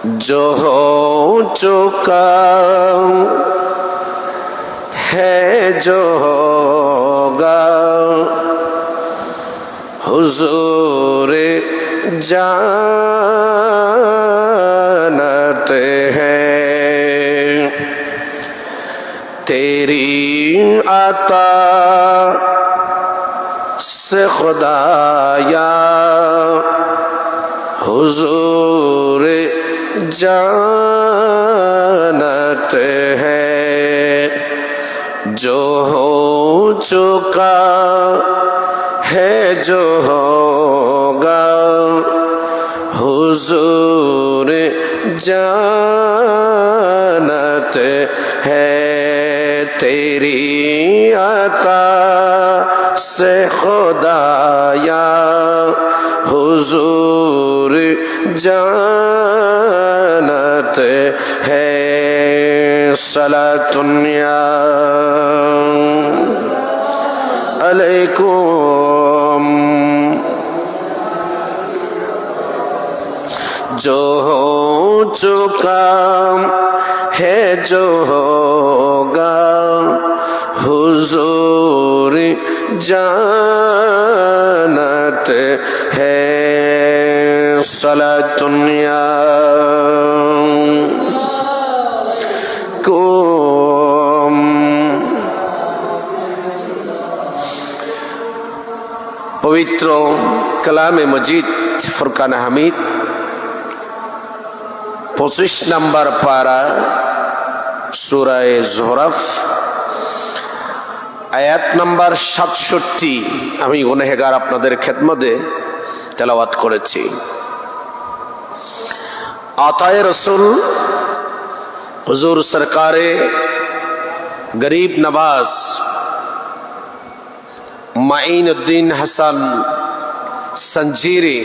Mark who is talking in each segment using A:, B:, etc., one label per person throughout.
A: जो हो चुका है जो होगा हुजूर जानते हैं। तेरी अता से खुदाया हुजूर जानते हैं। जो हो चुका है जो होगा हुजूर जानते हैं। तेरी अता से खुदाया हुजूर जानते हैं। सलातुन्या अलैकुम। जो हो चुका है जो होगा हुजूर जानते हैं। सलातुन्या कुम। पवित्र कलामे मजीद फुरकान हामिद 25 नंबर पारा सूरा ज़ुहरफ आयात नंबर 67 আমি গুনাহগার আপনাদের খেদমতে তেলাওয়াত করেছি। আতায়ে রসুল হুজুর সরকারে গরিব নওয়াজ মাইনুদ্দিন হাসান সঞ্জিরি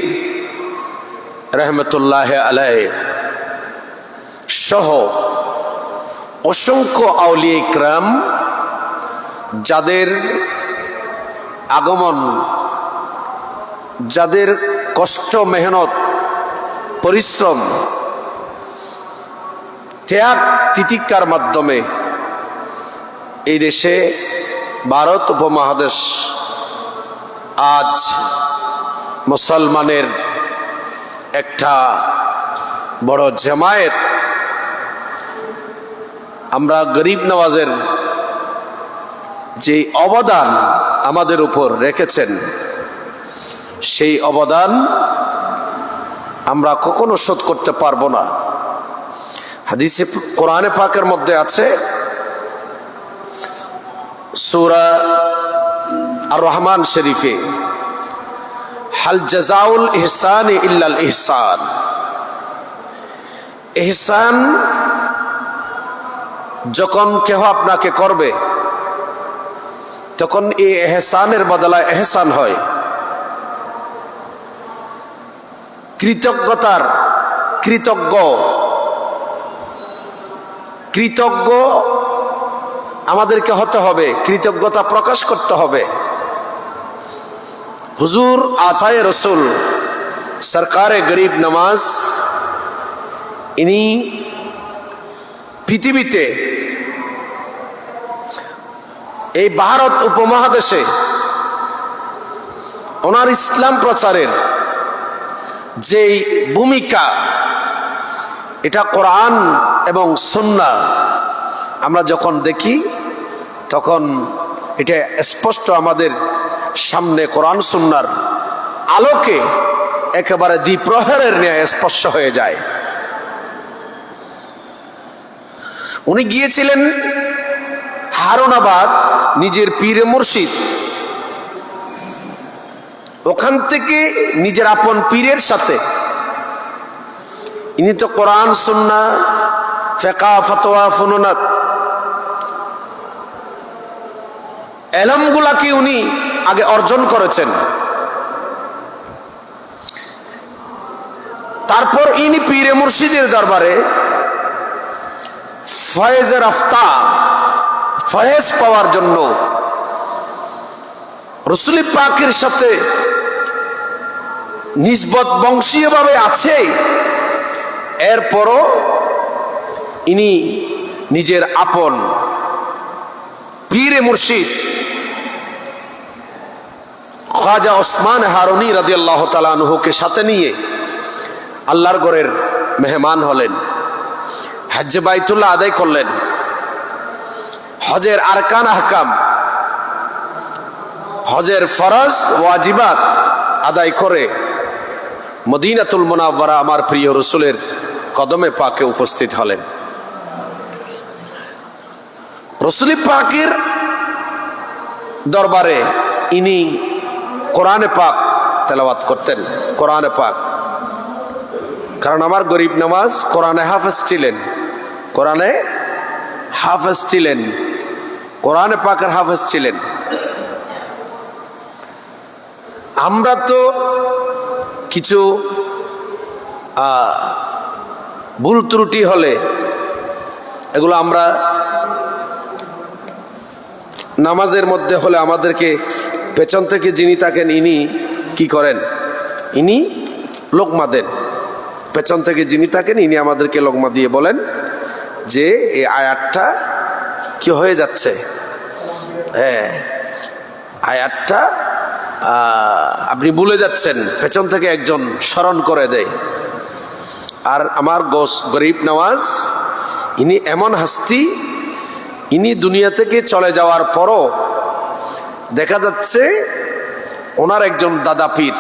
A: রহমতুল্লাহ আলাইহি সহ অসংখ্য আউলিয়া ইকরাম যাদের আগমন, যাদের কষ্ট, মেহনত, পরিশ্রম, ত্যাগ তিতিক্ষার মাধ্যমে এই দেশে ভারত উপমহাদেশ আজ মুসলমানের একটা বড় জামায়াত। আমরা গরিব নওয়াজের যে অবদান আমাদের উপর রেখেছেন সেই অবদান আমরা কখনো শোধ করতে পারবো না। হাদিসে কোরআনে পাকের মধ্যে আছে, সূরা আর রহমান শরীফে, হাল জাযাউল ইহসানি ইল্লাল ইহসান। ইহসান যখন কেহ আপনাকে করবে তখন এই এহসানের বদলায় এহসান হয়। কৃতজ্ঞ আমাদেরকে হতে হবে, কৃতজ্ঞতা প্রকাশ করতে হবে। হুজুর আতায়ে রসুল সরকারে গরিব নওয়াজ ইনি পৃথিবীতে এই ভারত উপমহাদেশে ওনার ইসলাম প্রচারের যেই ভূমিকা, এটা কোরআন এবং সুন্নাহ আমরা যখন দেখি তখন এটা স্পষ্ট আমাদের সামনে কোরআন সুন্নাহর আলোকে একেবারে দ্বিপ্রহরের ন্যায় স্পষ্ট হয়ে যায়। উনি গিয়েছিলেন হারুনাবাদ, নিজের পীরে মুর্শিদ, ওখান থেকে নিজের আপন পীরের সাথে ইনি তো কোরআন সুন্নাহ ফিকহ ফতোয়া ফুনুনাত এলমগুলাকে উনি আগে অর্জন করেছেন। তারপর ইনি পীরে মুর্শিদের দরবারে ফয়েজের আফতা, ফয়েজ পাওয়ার জন্য রাসূল পাকের সাথে নিসবত বংশীয়ভাবে আছে এরপরও ইনি নিজের আপন পীরে মুর্শিদ খাজা ওসমান হারুনি রাদিয়াল্লাহু তাআলা আনহুকে সাথে নিয়ে আল্লাহর ঘরের মেহমান হলেন, হজ্জে বাইতুল্লাহ আদায় করলেন, হজের আরকান আহকাম, হজের ফরজ ওয়াজিবাত আদায় করে মদিনাতুল মুনাওয়ারা আমার প্রিয় রাসূলের কদমে পাকে উপস্থিত হলেন। রাসূল পাকের দরবারে ইনি কোরআনে পাক তেলাওয়াত করতেন। কোরআনে পাক, কারণ আমার গরিব নওয়াজ কোরআনে হাফেজ ছিলেন, কোরআনে হাফেজ ছিলেন, কোরআনে পাকের হাফেজ ছিলেন। আমরা তো কিছু ভুল ত্রুটি হলে এগুলো আমরা নামাজের মধ্যে হলে আমাদেরকে পেছন থেকে যিনি থাকেন ইনি কি করেন, ইনি লোকমা দেন। পেছন থেকে যিনি থাকেন ইনি আমাদেরকে লোকমা দিয়ে বলেন যে এই আয়াতটা কি হয়ে যাচ্ছে, হ্যাঁ আয়াতটা আপনি ভুলে যাচ্ছেন, পেছন থেকে একজন স্মরণ করে দেয়। আর আমার গরিব নওয়াজ ইনি এমন হাস্তি, ইনি দুনিয়া থেকে চলে যাওয়ার পরও দেখা যাচ্ছে ওনার একজন দাদা পীর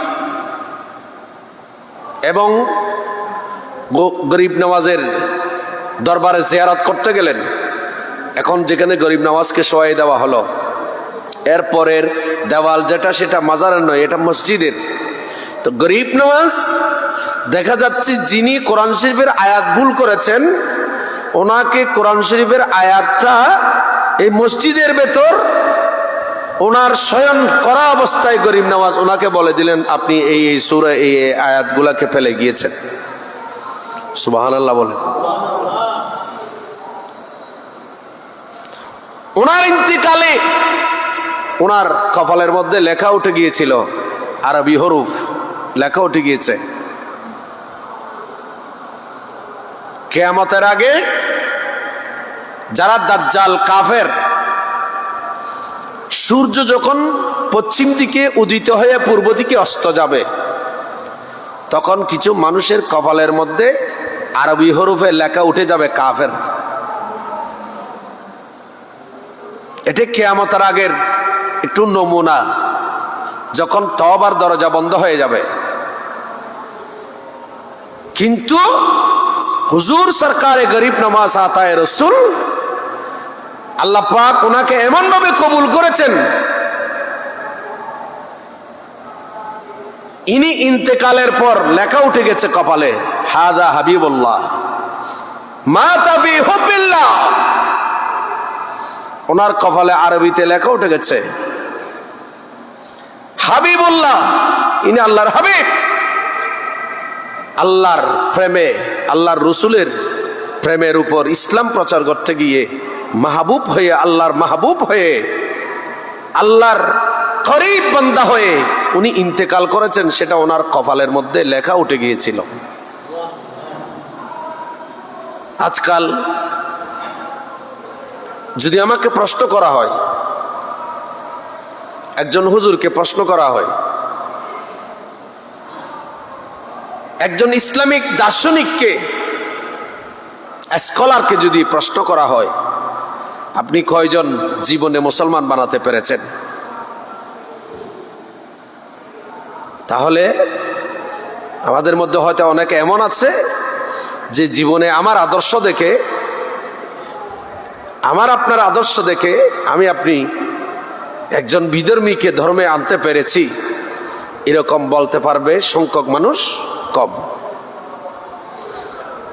A: এবং গরিব নওয়াজের দরবারে জিয়ারত করতে গেলেন। এখন যেখানে গরিব নওয়াজকে শোয়াই দেওয়া হলো, এরপরের দেওয়াল যেটা সেটা মাজারের নয়, এটা মসজিদের। তো গরিব নওয়াজ দেখা যাচ্ছে যিনি কোরআন শরীফের আয়াত ভুল করেছেন, ওনাকে কোরআন শরীফের আয়াতটা এই মসজিদের ভেতর ওনার শয়ন করা অবস্থায় গরিব নওয়াজ ওনাকে বলে দিলেন আপনি এই এই সূরা এই আয়াতগুলাকে ফেলে গিয়েছেন। সুবহানাল্লাহ বলেন। ওনার ইন্তিকালে ওনার কপালের মধ্যে লেখা উঠে গিয়েছিল, আরবি হরুফ লেখা উঠে গিয়েছে, কিয়ামতের আগে যারা দাজ্জাল কাফের, সূর্য যখন পশ্চিম দিকে উদিত হয়ে পূর্ব দিকে অস্ত যাবে তখন কিছু মানুষের কপালের মধ্যে আরবি হরফে লেখা উঠে যাবে কাফের। এটা কিয়ামতের আগের একটু নমুনা, যখন তওবার দরজা বন্ধ হয়ে যাবে। কিন্তু হুজুর সরকারে গরিব নওয়াজ আতায়ে রসুল আল্লাহ পাক ওনাকে এমন ভাবে কবুল করেছেন, ইনি ইন্তেকালের পর লেখা উঠে গেছে কপালে, হাদা হাবিবুল্লাহ মাতা বি হুবিল্লাহ। ওনার কপালে আরবিতে লেখা উঠে গেছে হাবিবুল্লাহ, ইনি আল্লাহর হাবিব। আল্লাহর প্রেমে, আল্লাহর রসুলের প্রেমের উপর ইসলাম প্রচার করতে গিয়ে মাহবুব হয়ে, আল্লাহর মাহবুব হয়ে, আল্লাহর করিব বান্দা হয়ে উনি ইন্তেকাল করেছেন, সেটা ওনার কপালের মধ্যে লেখা উঠে গিয়েছিল। আজকাল যদি আমাকে প্রশ্ন করা হয়, একজন হুজুরকে প্রশ্ন করা হয়, একজন ইসলামিক দার্শনিককে, স্কলারকে যদি প্রশ্ন করা হয় আপনি কয়জন জীবনে মুসলমান বানাতে পেরেছেন, তাহলে আমাদের মধ্যে হয়তো অনেকে এমন আছে যে জীবনে আমার আদর্শ দেখে, আমার আপনার আদর্শ দেখে আমি আপনি একজন বিধর্মীকে ধর্মে আনতে পেরেছি, এরকম বলতে পারবে সংখ্যক মানুষ কম।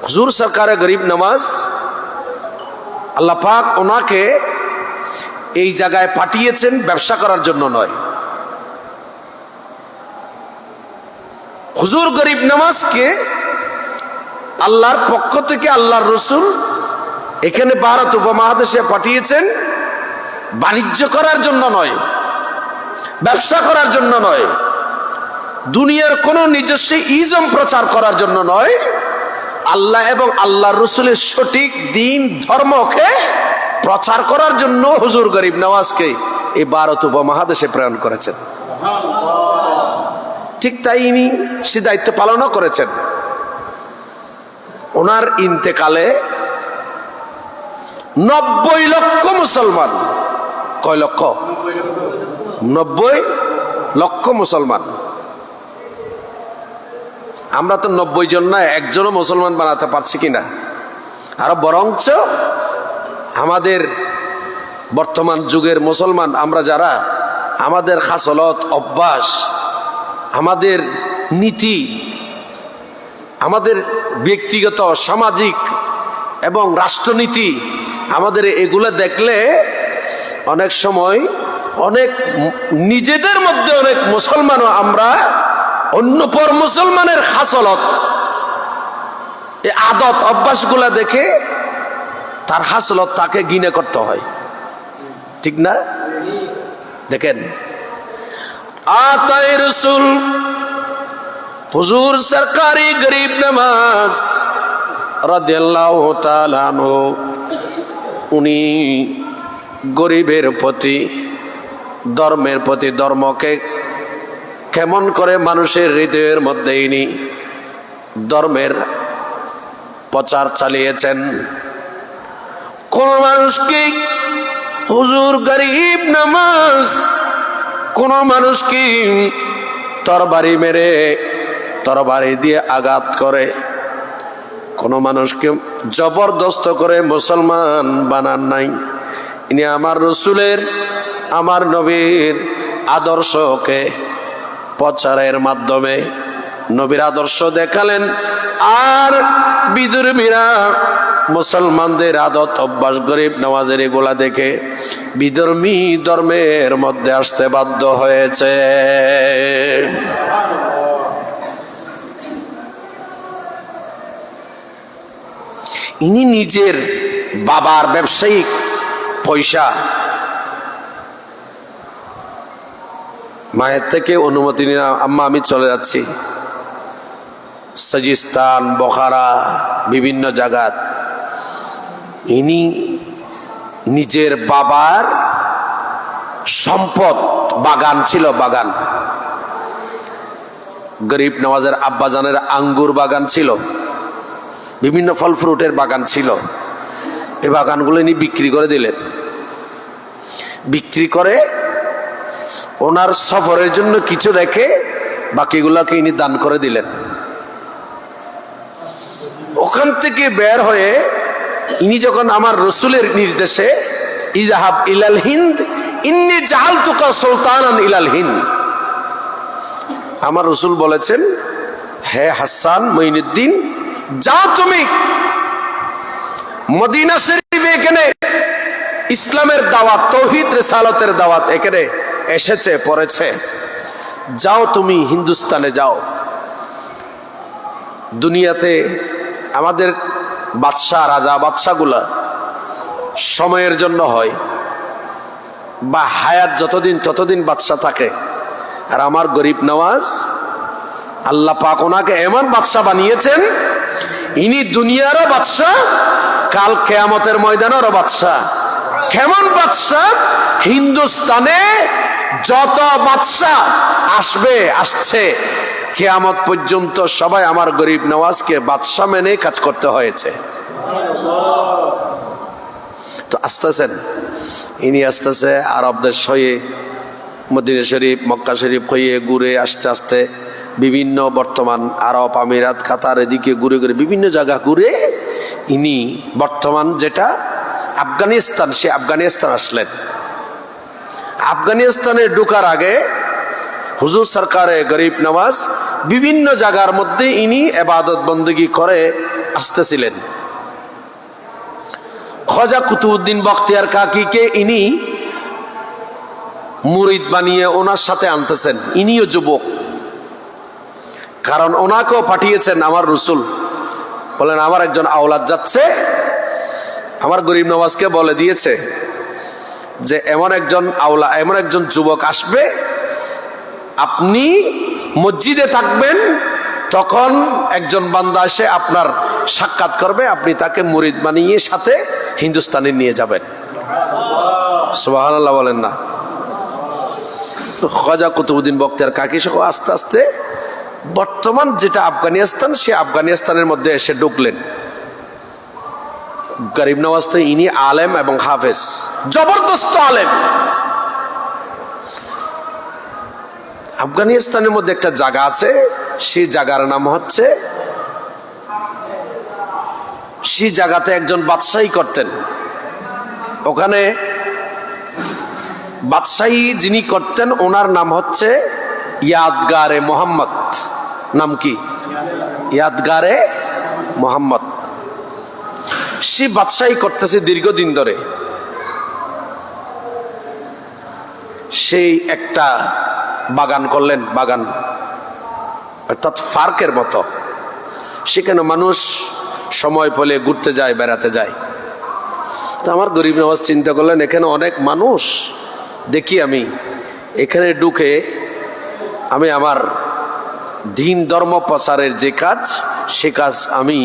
A: হুজুর সরকারে গরিব নওয়াজ আল্লাহ পাক ওনাকে এই জায়গায় পাঠিয়েছেন ব্যবসা করার জন্য নয়। হুজুর গরিব নওয়াজকে আল্লাহর পক্ষ থেকে আল্লাহর রসুল এখানে ভারত উপমহাদেশে পাঠিয়েছেন বাণিজ্য করার জন্য নয়, ব্যবসা করার জন্য নয়, দুনিয়ার কোনো নিজস্ব ইজম প্রচার করার জন্য নয়, আল্লাহ এবং আল্লাহর রসুলের সঠিক দিন ধর্মকে প্রচার করার জন্য হুজুর গরিব নওয়াজকে এই ভারত উপমহাদেশে প্রেরণ করেছেন। ঠিক তাই ইনি সে দায়িত্ব পালনও করেছেন। ওনার ইন্তেকালে 90 লক্ষ মুসলমান, কয় লক্ষ? 90 লক্ষ মুসলমান। আমরা তো 90 জন না, একজনও মুসলমান বানাতে পারছি কিনা। আরো বরঞ্চ আমাদের বর্তমান যুগের মুসলমান আমরা যারা, আমাদের খাসলত, অভ্যাস, আমাদের নীতি, আমাদের ব্যক্তিগত, সামাজিক এবং রাষ্ট্রনীতি, আমাদের এগুলো দেখলে অনেক সময় অনেক নিজেদের মধ্যে অনেক মুসলমানও আমরা অন্য পর মুসলমানের খাসলত, এই আদত অভ্যাসগুলা দেখে তার হাসলত তাকে গিনে করতে হয়, ঠিক না? দেখেন, আতায়ে রসুল হুজুর সরকারি গরিব নওয়াজ রাদিয়াল্লাহু তাআলা আনহু, উনি গরিবের প্রতি, ধর্মের প্রতি, ধর্মকে কেমন করে মানুষের হৃদয়ের মধ্যে ইনি ধর্মের প্রচার চালিয়েছেন। কোন মানুষকে হুজুর গরিব নওয়াজ কোন মানুষকে তরবারি মেরে, তরবারি দিয়ে আঘাত করে, কোন মানুষকে জবরদস্ত করে মুসলমান বানান নাই। ইনি আমার রসুলের, আমার নবীর আদর্শকে প্রচারের মাধ্যমে নবীর আদর্শ দেখালেন। আর বিধর্মীরা মুসলমানদের আদত অভ্যাস গরিব নওয়াজের এগুলা দেখে বিধর্মী ধর্মের মধ্যে আসতে বাধ্য হয়েছে। ইনি নিজের বাবার ব্যবসায়িক পয়সা, মায়ের থেকে অনুমতি নিয়ে, আম্মা আমি চলে যাচ্ছি সাজিস্তান, বখারা, বিভিন্ন জায়গা। ইনি নিজের বাবার সম্পদ, বাগান ছিল, বাগান, গরিব নওয়াজের আব্বাজানের আঙ্গুর বাগান ছিল, বিভিন্ন ফল ফ্রুটের বাগান ছিল। এই বাগানগুলো ইনি বিক্রি করে দিলেন। বিক্রি করে ওনার সফরের জন্য কিছু রেখে বাকিগুলোকে ইনি দান করে দিলেন। ওখান থেকে বের হয়ে ইনি যখন আমার রসুলের নির্দেশে, ইজাহাব ইলাল হিন্দ ইন্নী জাআলতুকা সুলতানান ইলাল হিন্দ, আমার রসুল বলেছেন, হে হাসান মঈনুদ্দিন, যাও তুমি মদিনা শরীফে, এখানে ইসলামের দাওয়াত, তৌহিদ রিসালাতের দাওয়াত এখানে এসেছে, পড়েছে, যাও তুমি হিন্দুস্তানে যাও। দুনিয়াতে আমাদের বাদশাহ, রাজা বাদশাগুলা সময়ের জন্য হয়, বা হায়াত যতদিন ততদিন বাদশাহ থাকে। আর আমার গরিব নওয়াজ, আল্লাহ পাক ওনাকে এমন বাদশাহ বানিয়েছেন, ইনি দুনিয়ারও বাদশাহ, কাল কিয়ামতের ময়দানেরও বাদশাহ। কেমন বাদশাহ? হিন্দুস্তানে যত বাদশাহ আসবে, আসছে, কিয়ামত পর্যন্ত সবাই আমার গরিব নওয়াজকে বাদশাহ মেনে কাজ করতে হয়েছে। তো আসতেছেন ইনি, আসতেছে আরব দেশ হয়ে, মদিনা শরীফ, মক্কা শরীফ হয়ে ঘুরে আস্তে আস্তে বিভিন্ন বর্তমান আরব আমিরাত, কাতার, এদিকে ঘুরে ঘুরে বিভিন্ন জায়গা ঘুরে ইনি বর্তমান যেটা আফগানিস্তান, সে আফগানিস্তান আসলেন। আফগানিস্তানে ঢোকার আগে হুজুর সরকারে গরিব নওয়াজ বিভিন্ন জায়গার মধ্যে ইনি ইবাদত বন্দেগী করে আসতেছিলেন। খাজা কুতুবউদ্দিন বখতিয়ার কাকিকে ইনি মুরিদ বানিয়ে ওনার সাথে আনতেছেন। ইনিও যুবক, কারণ ওনাকেও পাঠিয়েছেন আমার রসুল, বলেন আমার একজন আওলাদ যাচ্ছে, আমার গরিব নওয়াজকে বলে দিয়েছে যে এমন একজন যুবক আসবে, আপনি মসজিদে থাকবেন, তখন একজন বান্দা এসে আপনার সাক্ষাৎ করবে, আপনি তাকে মুরিদ বানিয়ে সাথে হিন্দুস্তানে নিয়ে যাবেন। সুবহানাল্লাহ বলেন না? খাজা কুতুবউদ্দিন বখতিয়ার কাকি সহ আস্তে আস্তে বর্তমান যেটা আফগানিস্তান, সে আফগানিস্তানের মধ্যে এসে ঢুকলেন। গরিব নওয়াজ তো ইনি আলেম এবং হাফেজ, জবরদস্ত আলেম। আফগানিস্তানের মধ্যে একটা জায়গা আছে, সেই জায়গার নাম হচ্ছে, সেই জায়গাতে একজন বাদশাহী করতেন। ওখানে বাদশাহী যিনি করতেন ওনার নাম হচ্ছে ইয়াদগারে মোহাম্মদ। নাম কি? ইয়াদগারে মোহাম্মদ। সে বাদশাহী করতেছে দীর্ঘদিন ধরে। সেই একটা বাগান করলেন, বাগান অর্থাৎ পার্কের মতো। সেখানে মানুষ সময় পেলে ঘুরতে যায়, বেড়াতে যায়। তো আমার গরিব নওয়াজ চিন্তা করলেন, এখানে অনেক মানুষ দেখি, আমি এখানে ঢুকে আমি আমার দিন ধর্ম প্রচারের যে কাজ, সে কাজ আমি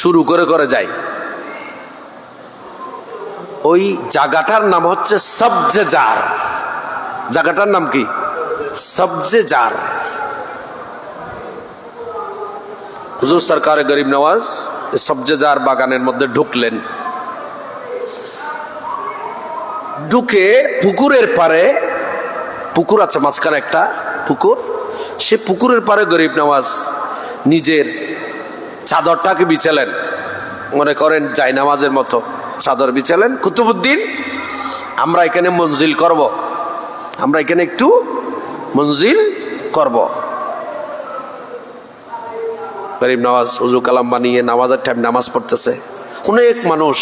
A: শুরু করে যাই। ওই জায়গাটার নাম হচ্ছে সবজে জার। জায়গাটার নাম কি? সবজে জার। হুজুর সরকারে গরিব নওয়াজ সবজে জার বাগানের মধ্যে ঢুকলেন। ঢুকে পুকুরের পারে, পুকুর আছে মাঝখানে একটা পুকুর, সে পুকুরের পারে গরিব নওয়াজ নিজের চাদরটাকে বিছালেন, মনে করেন জায়নামাজের মতো চাদর বিছালেন। কুতুবউদ্দিন, আমরা এখানে মঞ্জিল করব, আমরা এখানে একটু মঞ্জিল করব। গরিব নওয়াজ উজু কালাম বানিয়ে নামাজের টাইম নামাজ পড়তেছে। অনেক মানুষ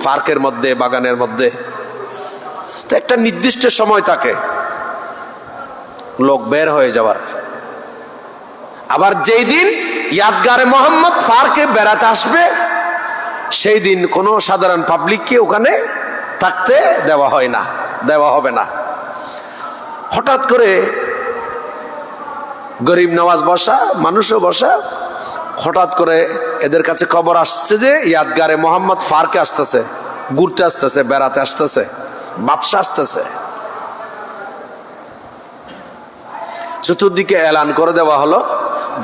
A: পার্কের মধ্যে, বাগানের মধ্যে। তো একটা নির্দিষ্ট সময় থাকে লোক বের হয়ে যাওয়ার। আবার যেই দিন ইয়াদগারে মোহাম্মদ পার্কে বেড়াতে আসবে, সেই দিন কোনো সাধারণ পাবলিককে ওখানে থাকতে দেওয়া হয় না, দেওয়া হবে না। হঠাৎ করে গরিব নওয়াজ বসা, মানুষও বসা, হঠাৎ করে এদের কাছে খবর আসছে যে ইয়াদগারে মোহাম্মদ পার্কে আসতেছে, ঘুরতে আসতেছে, বেড়াতে আসতেছে, বাদশা আসতেছে। চতুর্দিকে এলান করে দেওয়া হলো,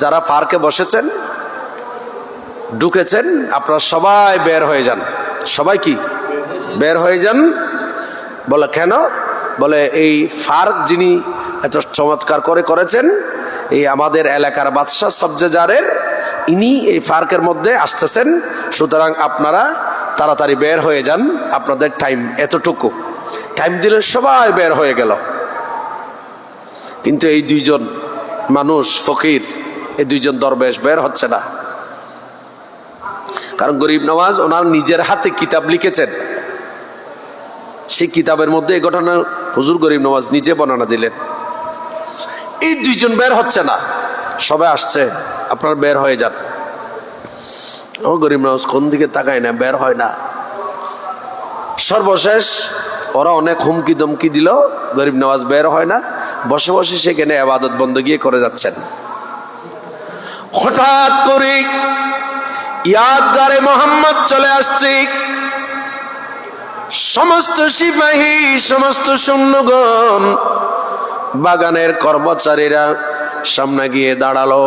A: যারা পার্কে বসেছেন, ঢুকেছেন, আপনারা সবাই বের হয়ে যান। সবাই কি বের হয়ে যান? বলে কেন? বলে এই পার্ক যিনি এত চমৎকার করেছেন, এই আমাদের এলাকার বাদশা সবজে জারের, ইনি এই পার্কের মধ্যে আসতেছেন, সুতরাং আপনারা তাড়াতাড়ি বের হয়ে যান, আপনাদের টাইম এতটুকু। টাইম দিলে সবাই বের হয়ে গেল। কিন্তু এই দুইজন মানুষ ফকির, এই দুইজন দরবেশ বের হচ্ছে না। কারণ গরিব নওয়াজ ওনার নিজের হাতে কিতাব লিখেছেন, সেই কিতাবের মধ্যে এই ঘটনা হুজুর গরিব নওয়াজ নিজে বর্ণনা দিলেন। এই দুইজন বের হচ্ছে না, সবাই আসছে, আপনারা বের হয়ে যান। ও গরিব নওয়াজ কোন দিকে তাকায় না, বের হয় না। সর্বশেষ ওরা অনেক হুমকি দমকি দিল, গরিব নওয়াজ বের হয় না। বসে বসে সেখানে ইবাদত বندگی করে যাচ্ছেন। হঠাৎ করে ইয়াদগারে মোহাম্মদ চলে আসছে। সমস্ত সিপাহী, সমস্ত সৈন্যগণ, বাগানের কর্মচারীরা সামনে গিয়ে দাঁড়ালো।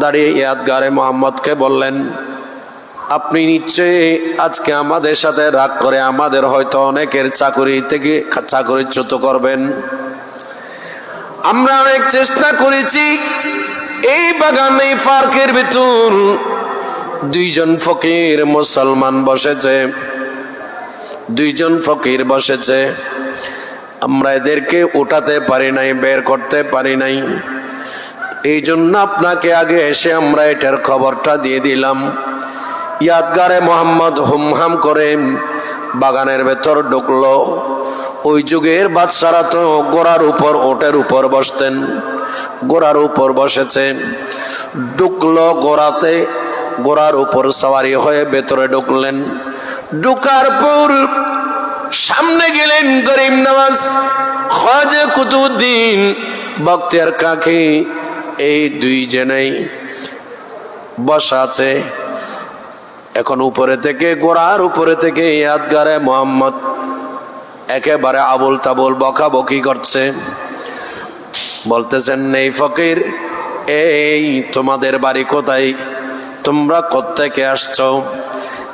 A: দাঁড়িয়ে ইয়াদগারে মোহাম্মদকে বললেন, আপনি নিশ্চয়ই আজকে আমাদের সাথে রাগ করে আমাদের হয়তো অনেকের চাকরি থেকে চাকরিচ্যুত করবেন। আমরা অনেক চেষ্টা করেছি, এই বাগান, এই পার্কের ভিতর দুইজন ফকির মুসলমান বসেছে, দুইজন ফকির বসেছে, আমরা এদেরকে উঠাতে পারি নাই, বের করতে পারি নাই। এই জন্য আপনাকে আগে এসে আমরা এটার খবরটা দিয়ে দিলাম। ইয়াদগারে মোহাম্মদ হুমহাম করে বাগানের ভেতর ঢুকলো। ওই যুগের বাদশারা তো ঘোড়ার উপর, ওটের উপর বসতেন, ঘোড়ার উপর বসেছে। ঢুকলো ঘোড়াতে, ঘোড়ার উপর সওয়ারি হয়ে ভেতরে ঢুকলেন। ঢুকার পর সামনে গেলেন গরিব নওয়াজ, খাজা কুতুবউদ্দিন বখতিয়ার কাকি। এই দুইজনেই বসা আছে। এখন উপরে থেকে, গোড়ার উপরে থেকে ইয়াদগারে মোহাম্মদ একেবারে আবুল তাবুল বকাবকি করছে। বলতেছেন, নেই ফকির, এই তোমাদের বাড়ি কোথায়? তোমরা কোত্থেকে আসছো?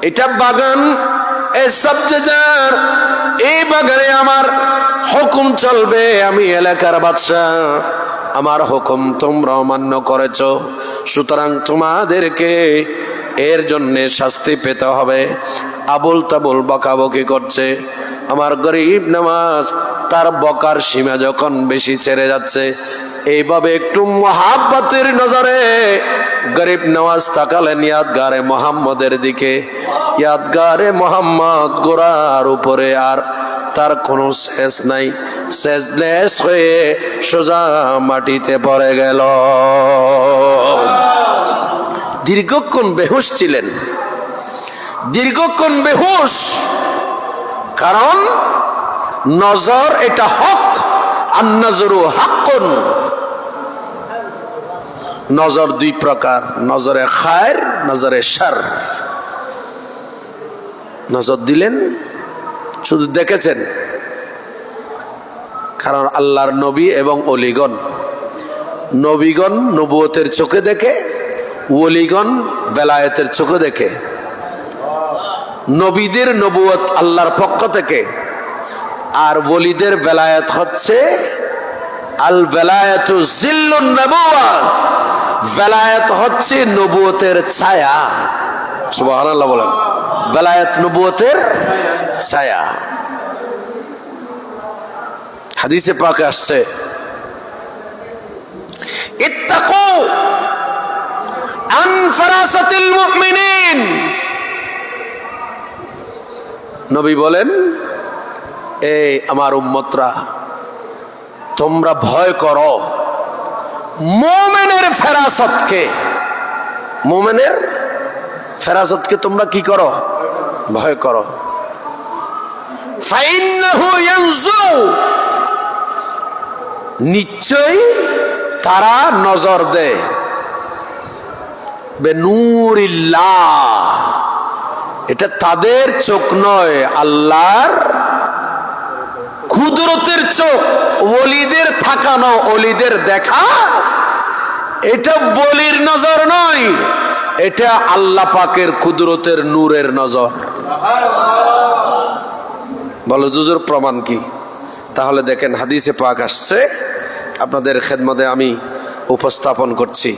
A: এটা বাগান, এই সাবজেজার, এই বাগানে আমার হুকুম চলবে। আমি এলাকার বাদশা, আমার হুকুম তোমরা অমান্য করেছ, সুতরাং তোমাদেরকে এর জন্যে শাস্তি পেতে হবে। আবুল তাবুল বকাবকি করছে। আমার গরিব নওয়াজ তার বকার সীমা যখন বেশি ছেড়ে যাচ্ছে, এইভাবে একটু মহাব্বতের নজরে গরিব নওয়াজ তাকালেন ইয়াদগারে মোহাম্মদের দিকে। ইয়াদগারে মোহাম্মদ গোড়ার উপরে আর তার কোনো শেষ নাই, শেষলেস হয়ে সোজা মাটিতে পড়ে গেল। দীর্ঘক্ষণ বেহুশ ছিলেন, দীর্ঘক্ষণ বেহুশ। কারণ নজর এটা হক, আর নজরু হাক্কুন। নজর দুই প্রকার, নজরে খায়ের, নজরে শার। নজর দিলেন, শুধু দেখেছেন। কারণ আল্লাহর নবী এবং অলিগণ, নবীগণ নবুয়তের চোখে দেখে, ওলিগণ বেলায়েতের চোখে দেখে। নবীদের নবুয়ত আল্লাহর পক্ষ থেকে, আর ওলিদের বেলায়েত হচ্ছে আল বেলায়েতু জিল্লুন নবুওয়া, বেলায়েত হচ্ছে নবুয়তের ছায়া। সুবহানাল্লাহ বলেন। বেলায়েত নবুয়তের ছায়া। হাদিসে পাকে আসছে, ইত্তাকু আন ফারাসাতিল মুমিনিন। নবী বলেন, এই আমার উম্মতরা, তোমরা ভয় করো মুমিনের ফেরাসতকে। মুমিনের ফেরাসতকে তোমরা কি করো? ভয় করো। ফাইন্নাহু ইয়ানজুরু, নিশ্চয়ই তারা নজর দেয় বেনূরিল্লাহ, এটা তাদের চোখ নয়, আল্লাহর কুদরতের চোখ। ওলিদের থাকানো, ওলিদের দেখা, এটা বলির নজর নয়, এটা আল্লাহ পাকের কুদরতের নূরের নজর। বলো হুজুর প্রমাণ কি? তাহলে দেখেন, হাদিসে পাক আসছে, আপনাদের খেদমতে আমি উপস্থাপন করছি।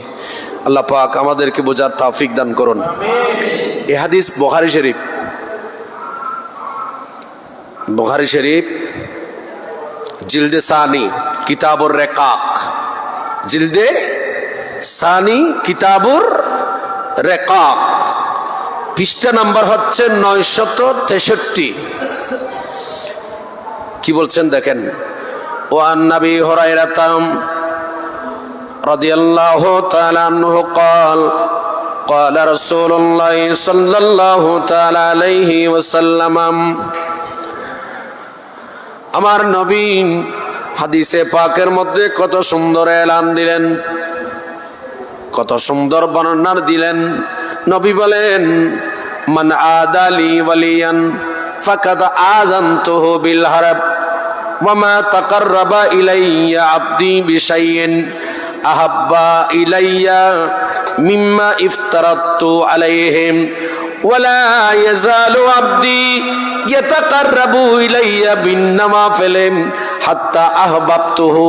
A: আল্লাহ পাক আমাদেরকে বোঝার তৌফিক দান করুন। এই হাদিস বুখারী শরীফ, বুখারী শরীফ জিলদে সানি কিতাবুর রেকাক, জিলদে সানি কিতাবুর রেকাক, পৃষ্ঠা নাম্বার হচ্ছে 963। কি বলছেন দেখেন, ওয়ান নবী হুরায়রা রাদিয়াল্লাহু তাআলা আনহু قال قال رسول الله صلى الله تعالى عليه وسلم। আমার নবী হাদিসে পাকের মধ্যে কত সুন্দর এলান দিলেন, কত সুন্দর বর্ণনা দিলেন। নবী বলেন, মান আদালি ওয়ালিয়ান ফাকাদ আযানতুহু বিল হারব ওয়া মা তাকাররাবা ইলাইয়া আবদি বিশাইইন আহাব্বা ইলাইয়া মিম্মা ইফতারাতু আলাইহিম ওয়ালা ইয়াজালু আবদি ইয়াতাকাররাবু ইলাইয়া বিন্নাওয়াফিল হাত্তা আহবাবতুহু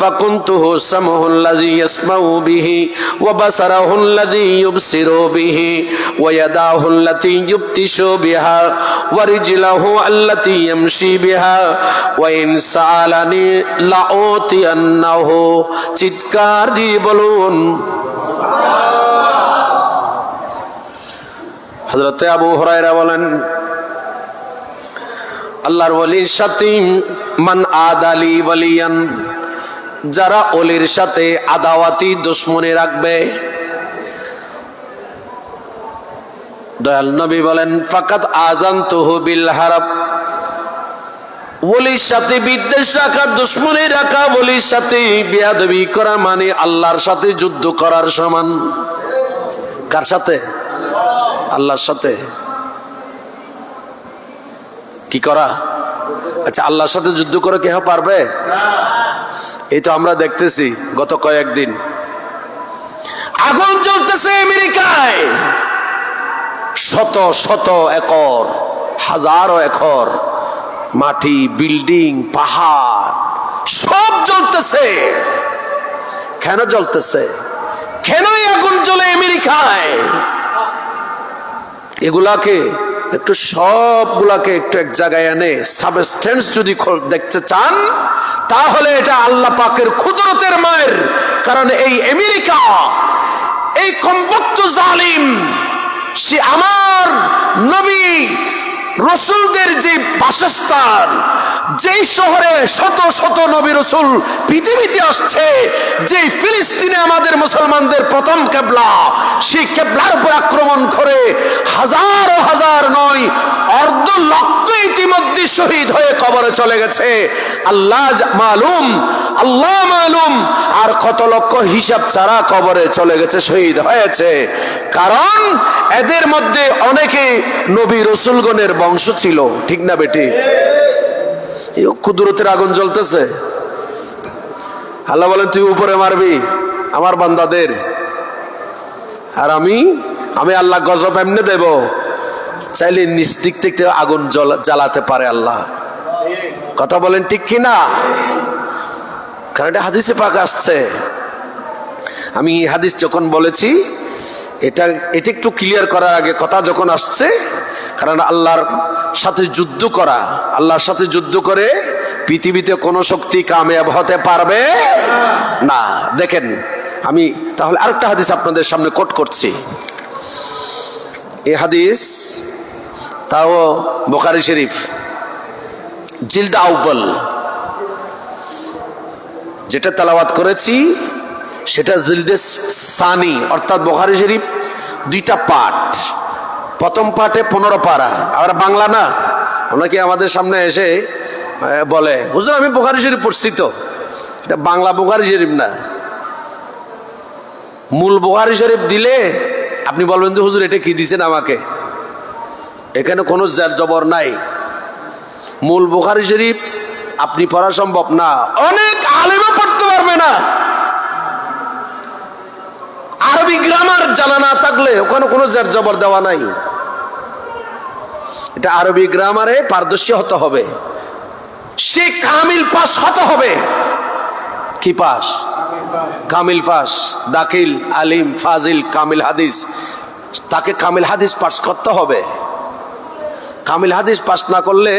A: ফাকুনতুহু সামহুল্লাযী ইয়াসমাউ বিহি ওয়া বাসারাহুল্লাযী ইউবসিরু বিহি ওয়া ইয়াদাহুল্লাতী ইউবতিশু বিহা ওয়া রিজলাহু আল্লাতী ইয়ামশি বিহা ওয়া ইন সাআলানি লাউতিয়ান্নাহু। চিৎকার দিয়ে বলুন হযরত আবু হুরায়রা বলেন, আল্লাহর ওলির সাথে মান আদালি ওয়ালিয়ান, যারা ওলির সাথে আদাওয়াতি দুশমনী রাখবে, দয়াল নবী বলেন, ফাকাত আযানতুহু বিল হারব, ওলির সাথে বিদ্বেষ রাখা, দুশমনী রাখা, ওলির সাথে বেয়াদবি করা মানে আল্লাহর সাথে যুদ্ধ করার সমান। কার সাথে? আল্লাহর সাথে। কি করা? আচ্ছা, আল্লাহর সাথে যুদ্ধ করে কেহ পারবে? এই তো আমরা দেখতেছি গত কয়েকদিন আগুন জ্বলতেছে আমেরিকায়, শত শত একর, হাজারো একর মাটি, বিল্ডিং, পাহাড় সব জ্বলতেছে। কেন জ্বলতেছে? কেনই আগুন জ্বলে আমেরিকায়? এগুলাকে একটু, সবগুলাকে একটু এক জায়গায় এনে সাবস্টেন্স যদি দেখতে চান, তাহলে এটা আল্লাহ পাকের কুদরতের মায়ের। কারণ এই আমেরিকা, এই কমবক্ত জালিম, সে আমার নবী রসুলদের যে বাসস্থান, যেই শহরে শত শত নবী রসুল পৃথিবীতে আসছে, যে ফিলিস্তিনে আমাদের মুসলমানদের প্রথম কেবলা, সেই কেবলার উপর আক্রমণ করে হাজার হাজার নয়, অর্ধ লক্ষ ইতিমধ্যে শহীদ হয়ে কবরে চলে গেছে। আল্লাহ মালুম, আল্লাহ মালুম, আর কত লক্ষ হিসাব ছাড়া কবরে চলে গেছে, শহীদ হয়েছে। কারণ এদের মধ্যে অনেকে নবী রসুলগণের বংশ ছিল। ঠিক না বেটি? কুদরতের আগুন জ্বলতেছে। আল্লাহ বলেন, তুই উপরে মারবি আমার বান্দাদের, আর আমি আল্লাহ গজব এমনি দেব, চাইলে নিচ দিক থেকে আগুন জ্বালাতে পারে আল্লাহ। কথা বলেন ঠিক কিনা? কারণ এটা হাদিসে পাক আসছে। আমি হাদিস যখন বলেছি, এটা একটু ক্লিয়ার করার আগে কথা যখন আসছে, কারণ আল্লাহর সাথে যুদ্ধ করা, আল্লাহর সাথে যুদ্ধ করে পৃথিবীতে কোনো শক্তি কামিয়াব হতে পারবে না। দেখেন, আমি তাহলে আরেকটা হাদিস আপনাদের সামনে কোট করছি। এই হাদিস তাও বুখারী শরীফ, জিলদ আউয়াল, যেটা তেলাওয়াত করেছি সেটা জিলদে সানি, অর্থাৎ বুখারী শরীফ দুইটা পাঠ। প্রথম পাঠে 15 পারা, আর বাংলা না। অনেকে আমাদের সামনে এসে বলে, হুজুর আমি বুখারী শরীফ পড়ছি। তো এটা বাংলা বুখারী শরীফ না। মূল বুখারী শরীফ দিলে আপনি বলবেন যে হুজুর এটা কি দিছেন আমাকে, এখানে কোনো জের জবর নাই। মূল বুখারী শরীফ আপনি পড়া সম্ভব না, অনেক আলেমও পড়তে পারবে না। আরবি গ্রামার জানা না থাকলে ওখানে কোনো জের জবর দেওয়া নাই। এটা আরবি গ্রামারে পারদর্শী হতে হবে, সে কামিল পাস হতে হবে। কি পাস? কামিল পাস, দাখিল, আলিম, ফাজিল, কামিল হাদিস, তাকে কামিল হাদিস পাস করতে হবে। কামিল হাদিস পাস না করলে,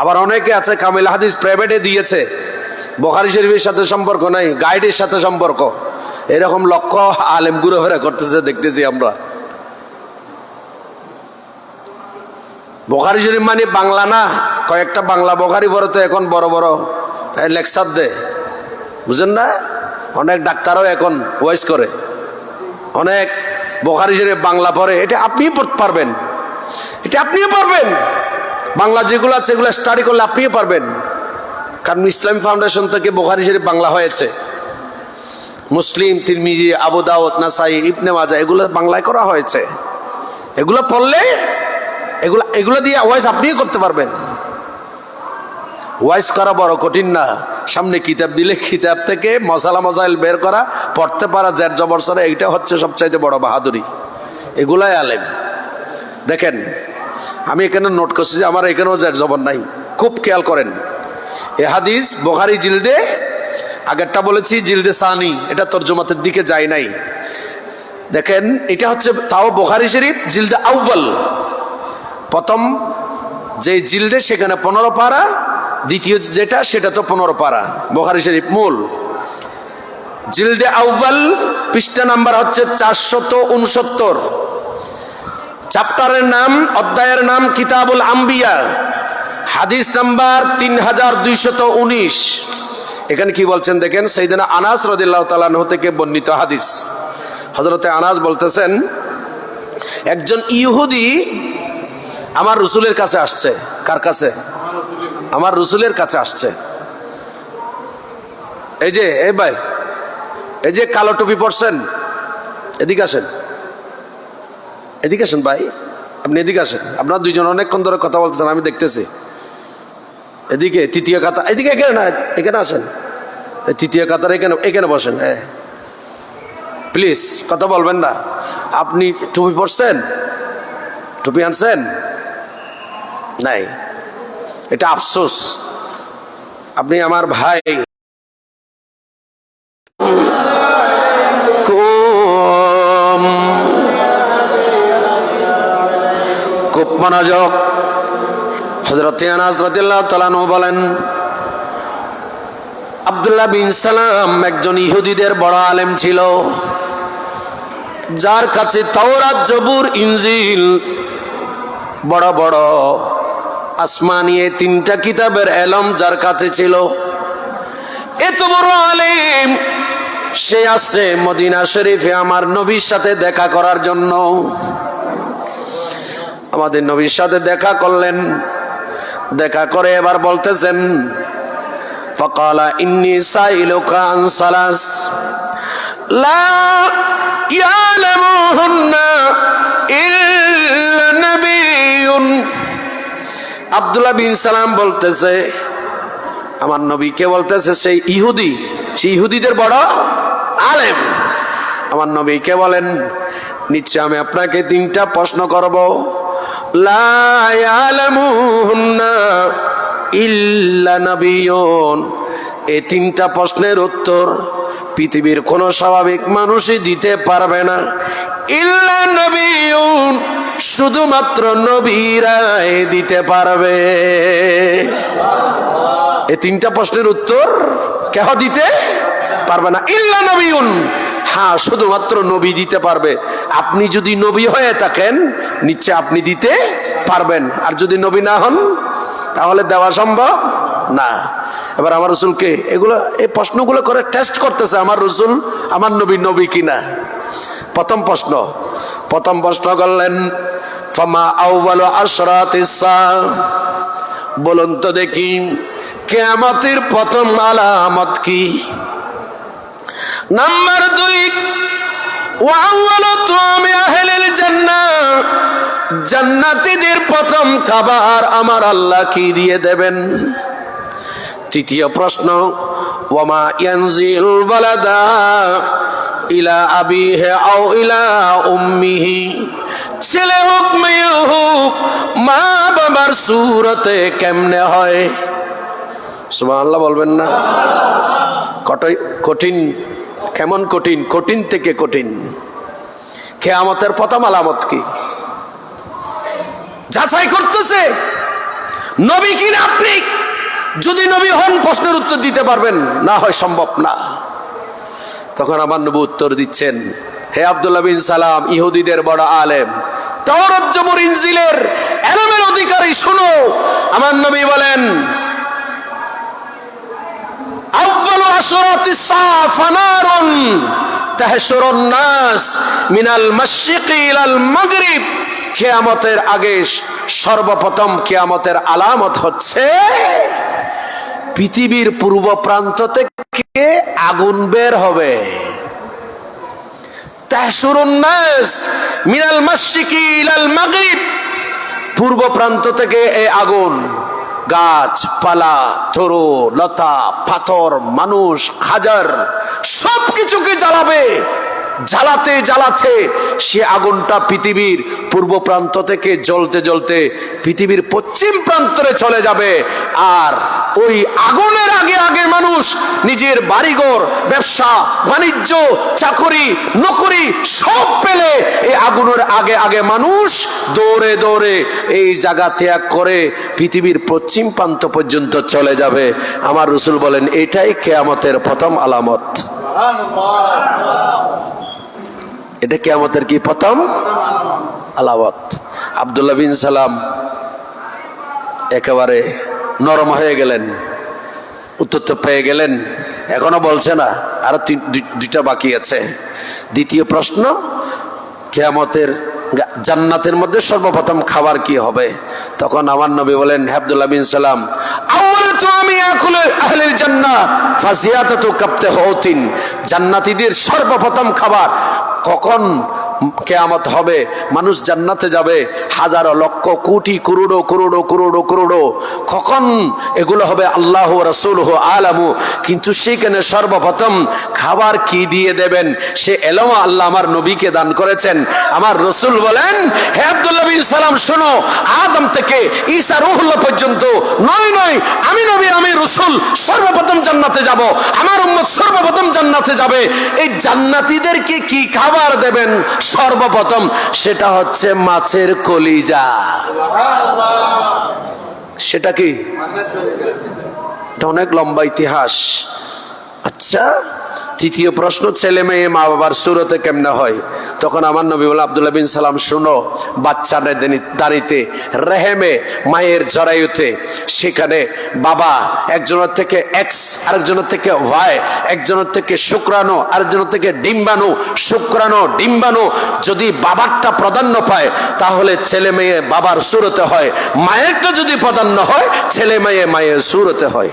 A: আবার অনেকে আছে কামিল হাদিস প্রাইভেটে দিয়েছে, বুখারী শরীফের সাথে সম্পর্ক নাই, গাইডের সাথে সম্পর্ক, এরকম লক্ষ আলেম ঘুরে করতেছে, দেখতেছি আমরা। বুখারী শরীফ মানে বাংলা না, কয়েকটা বাংলা বুখারী পড়ে তো এখন বড় বড় লেকচার দেয়, বুঝেন না? অনেক ডাক্তারও এখন ওয়াইজ করে, অনেক বুখারী শরীফ বাংলা পড়ে। এটা আপনিও পড়তে পারবেন, এটা আপনিও পারবেন। বাংলা যেগুলো আছে সেগুলো স্টাডি করলে আপনিও পারবেন। কারণ ইসলামী ফাউন্ডেশন থেকে বুখারী শরীফ বাংলা হয়েছে। মুসলিম, তিরমিজি, আবু দাউদ, নাসাই, ইবনে মাজাহ এগুলো বাংলায় করা হয়েছে। এগুলো পড়লে এগুলো দিয়ে ওয়াইজ আপনিও করতে পারবেন। ওয়াইজ করা বড় কঠিন না, সামনে কিতাব দিলে কিতাব থেকে মশালা মশাইল বের করা, পড়তে পারা, জের জবর ছাড়া, এইটা হচ্ছে সবচাইতে বড় বাহাদুরি। এগুলাই আলেম। দেখেন, আমি এখানে নোট করছি যে আমার এখানেও জের জবর নাই, খুব খেয়াল করেন। এ হাদিস বুখারী জিলদে, আগেরটা বলেছি জিলদে সানি, এটা তরজমাতের দিকে যায় নাই। দেখেন, এটা হচ্ছে তাও বুখারী শরীফ জিলদে আউয়াল, প্রথম যে জিলদে সেখানে 15 পারা, দ্বিতীয় যেটা সেটা তো 15 পারা। বুখারী শরীফ মূল জিলদে আউয়াল, পৃষ্ঠা নাম্বার হচ্ছে 469, চ্যাপ্টারের নাম, অধ্যায়ের নাম কিতাবুল আম্বিয়া, হাদিস নাম্বার 3219। এখানে কি বলছেন দেখেন, সাইয়েদনা আনাস রাদিয়াল্লাহু তাআলা আনহু থেকে বর্ণিত হাদিস। হযরতে আনাস বলতেছেন, একজন ইহুদি আমার রসুলের কাছে আসছে। কার কাছে? আমার রসুলের কাছে আসছে। এই যে, এই ভাই, এই যে কালো টুপি পরছেন, এদিকে আসেন। এদিকে আসেন ভাই, আপনি এদিকে আসেন। আপনার দুইজন অনেকক্ষণ ধরে কথা বলতেছেন, আমি দেখতেছি। এদিকে তৃতীয় কাতার, এদিকে এখানে না, এখানে আসেন। তৃতীয় কাতার এখানে, এখানে বসেন। হ্যাঁ প্লিজ কথা বলবেন না। আপনি টুপি পরছেন? টুপি আনছেন? নাই, এটা আফসোস। আপনি আমার ভাই। খুব মনোযোগ। হযরত আনাস রাদিয়াল্লাহু তাআলা আনহু বলেন, আব্দুল্লাহ বিন সালাম একজন ইহুদিদের বড় আলেম ছিল, যার কাছে তাওরাত, জবুর, ইনজিল, বড় বড় আসমানি এই তিনটা কিতাবের এলম যার কাছে ছিল। এত বড় আলেম, সে আসছে মদিনা শরীফে আমার নবীর সাথে দেখা করার জন্য। আমাদের নবীর সাথে দেখা করলেন। দেখা করে এবার বলতেছেন, ফাকালা ইন্নী সাইলুকা আন সালাস লা ইয়ালামুহুন্না ইল্লা নাবিয়্যুন। আব্দুল্লাহ বিন সালাম বলতেছে, আমার নবীকে বলতেছে, সেই ইহুদি, সেই ইহুদিদের বড় আলেম। আমার নবীকে বলেন, নিশ্চয় আমি আপনাকে তিনটা প্রশ্ন করব। লা ইয়ালামুহুন্না ইল্লা নাবিয়্যুন। এই তিনটা প্রশ্নের উত্তর পৃথিবীর কোন স্বাভাবিক মানুষই দিতে পারবে না। ইল্লা নাবিয়্যুন, শুধুমাত্র নবীরাই দিতে পারবে। এই তিনটা প্রশ্নের উত্তর কেউ দিতে পারবে না। ইল্লা নবিয়ুন, হ্যাঁ শুধুমাত্র নবী দিতে পারবে। আপনি যদি নবী হয়ে থাকেন নিশ্চয় আপনি দিতে পারবেন, আর যদি নবী না হন তাহলে দেওয়া সম্ভব না। এবার আমার রসুলকে এগুলো, এই প্রশ্নগুলো করে টেস্ট করতেছে, আমার রসুল, আমার নবী কিনা। প্রথম প্রশ্ন করলেন, ফামা আউয়ালু আশরাতিস সাআ। বলুন তো দেখি, কিয়ামতের প্রথম আলামত কি? নাম্বার 2, ওয়া আউয়ালু তুআমি আহলিল জান্নাহ। জান্নাতীদের প্রথম খাবার আমার আল্লাহ কি দিয়ে দেবেন? তৃতীয় প্রশ্ন, ওয়া মা ইয়ানজিল ওয়ালাদা ইলা আবিহি আও ইলা উম্মিহি। ছেলে হোক মেয়ে হোক, মা বাবার সুরতে কেমনে হয়? সুবহানাল্লাহ বলবেন না? কঠিন, কেমন কঠিন? কঠিন থেকে কঠিন। কিয়ামতের প্রথম আলামত কি? যাচাই করতেছে নবী কিনা আপনি। যদি নবী হন প্রশ্নের উত্তর দিতে পারবেন, না হয় সম্ভব না। তখন আমার নবী উত্তর দিচ্ছেন, হে আব্দুল্লাহ বিন সালাম, ইহুদিদের বড় আলেম, তাওরাত, জবুর, ইনজিলের এলমের অধিকারী, শুনো। আমার নবী বলেন, আউয়ালু আশরাতিস সাআ ফানারুন তাহশুরুন নাস মিনাল মাশরিকি ইলাল মাগরিব। কিয়ামতের আগে সর্বপ্রথম কিয়ামতের আলামত হচ্ছে পৃথিবীর পূর্ব প্রান্ত থেকে আগুন বের হবে। তাহশুরুন নাস মিনাল মাশরিকি ইলাল মাগরিব। পূর্ব প্রান্ত থেকে এই আগুন গাছপালা, তরু লতা, পাথর, মানুষ, হাজার সবকিছুকে জ্বালাবে। জ্বালাতে জ্বালাতে সে আগুনটা পৃথিবীর পূর্ব প্রান্ত থেকে জ্বলতে জ্বলতে পৃথিবীর পশ্চিম প্রান্তরে চলে যাবে। আর ওই আগুনের আগে আগে মানুষ নিজের বাড়িঘর, ব্যবসা বাণিজ্য, চাকরি নকরি সব পেলে এই আগুনের আগে আগে মানুষ দৌড়ে দৌড়ে এই জায়গা ত্যাগ করে পৃথিবীর পশ্চিম প্রান্ত পর্যন্ত চলে যাবে। আমার রাসূল বলেন, এটাই কিয়ামতের প্রথম আলামত। এটা কিয়ামতের কি প্রথম আলামত। আব্দুল্লাহ বিন সালাম একেবারে নরম হয়ে গেলেন, উত্তর তো পেয়ে গেলেন। এখনো বলছে না, আরো দুইটা বাকি আছে। দ্বিতীয় প্রশ্ন, কিয়ামতের জান্নাতের মধ্যে সর্বপ্রথম খাবার কি হবে? তখন আমার নবী বলেন, হে আব্দুল্লাহ বিন সালাম, জান্নাতীদের সর্বপ্রথম খাবার কখন কিয়ামত হবে, মানুষ জান্নাতে যাবে, হাজারো লক্ষ কোটি করোড়ো করোড়ো করোড়ো করোড়ো, কখন এগুলো হবে আল্লাহ রাসূলুহু আলামু। কিন্তু সেখানে সর্বপ্রথম খাবার কি দিয়ে দেবেন সে এলম আল্লাহ আমার নবীকে দান করেছেন। আমার রসুল বলেন, হে আব্দুল্লাহ বিন সালাম শোনো, আদম থেকে ঈসা রূহুল্লাহ পর্যন্ত নয় নয়, আমি নবী আমি রসুল সর্বপ্রথম জান্নাতে যাব, আমার উম্মত সর্বপ্রথম জান্নাতে যাবে। এই জান্নাতীদেরকে কি খাবার দেবেন সর্বপ্রথম? সেটা হচ্ছে মাছের কলিজা। সেটা কি? এটা অনেক লম্বা ইতিহাস। আচ্ছা, তৃতীয় প্রশ্ন, ছেলে মেয়ে মা বাবার সুরতে কেমনে হয়? তখন আমার নবী বলে, আব্দুল্লাহ বিন সালাম শুনো, বাচ্চা দাঁড়িতে রেহেমে মায়ের জরায়ুতে, সেখানে বাবা একজনের থেকে এক্স, আরেকজনের থেকে ওয়াই, একজনের থেকে শুক্রাণু, আরেকজনের থেকে ডিম্বাণু, শুক্রাণু ডিম্বাণু যদি বাবারটা প্রাধান্য পায় তাহলে ছেলে মেয়ে বাবার সুরতে হয়, মায়েরটা যদি প্রাধান্য হয় ছেলে মেয়ে মায়ের সুরতে হয়।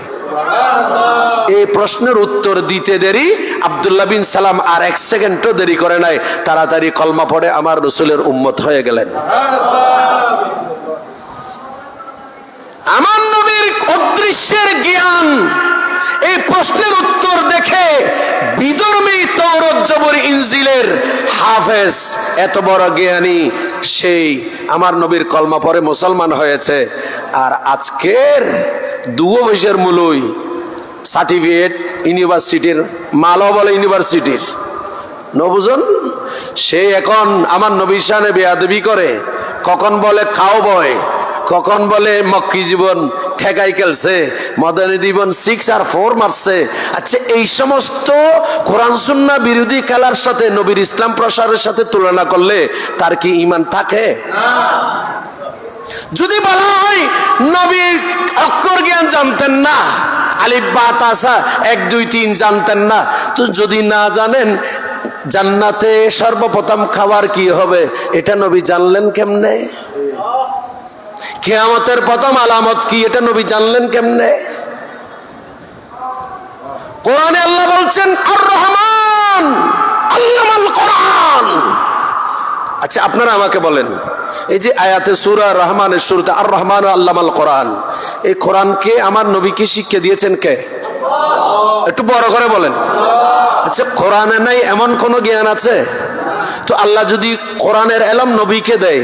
A: এই প্রশ্নের উত্তর দিতে দেরি আব্দুল্লাহ বিন সালাম আর এক সেকেন্ডও দেরি করে নাই, তাড়াতাড়ি কলমা পড়ে আমার রসুলের উম্মত হয়ে গেলেন। আমার নবীর অদৃশ্যের জ্ঞান, এই প্রশ্নের উত্তর দেখে বিধর্মী তওরাত জবর ইনজিলের হাফেজ, এত বড় জ্ঞানী, সেই আমার নবীর কলমা পড়ে মুসলমান হয়েছে। আর আজকের দুবছর মূলই সার্টিফিকেট ইউনিভার্সিটির মালও বলে ইউনিভার্সিটির নবুজন, সে এখন আমার নবীর শানে বেয়াদবি করে, কখন বলে খাও বয়, কখন বলে মক্কি জীবন ঠেকাই খেলছে, মদনী জীবন 6 আর 4 মারছে। আচ্ছা, এই সমস্ত কোরআন সুন্নাহ বিরোধী খেলার সাথে নবীর ইসলাম প্রসারের সাথে তুলনা করলে তার কি ঈমান থাকে? যদি বলা হয় নবীর অক্ষর জ্ঞান জানতেন না, আলিফ বা তাসা 1 2 3 জানতেন না, তো যদি না জানেন জান্নাতে সর্বপ্রথম খাবার কি হবে এটা নবী জানলেন কেমনে? কিয়ামতের প্রথম আলামত কি এটা নবী জানলেন কেমনে? কোরআনে আল্লাহ বলছেন আর রহমান আল্লামাল কোরআন। আচ্ছা, আপনারা আমাকে বলেন, এই যে আয়াতে সূরা রহমানের শুরুতে আর রহমান আল্লামাল কোরআন, এই কোরআনকে আমার নবীকে শিক্ষা দিয়েছেন কে? একটু বড় করে বলেন। আচ্ছা, কোরআনে নাই এমন কোন জ্ঞান আছে? তো আল্লাহ যদি কোরআনের এলম নবীকে দেয়,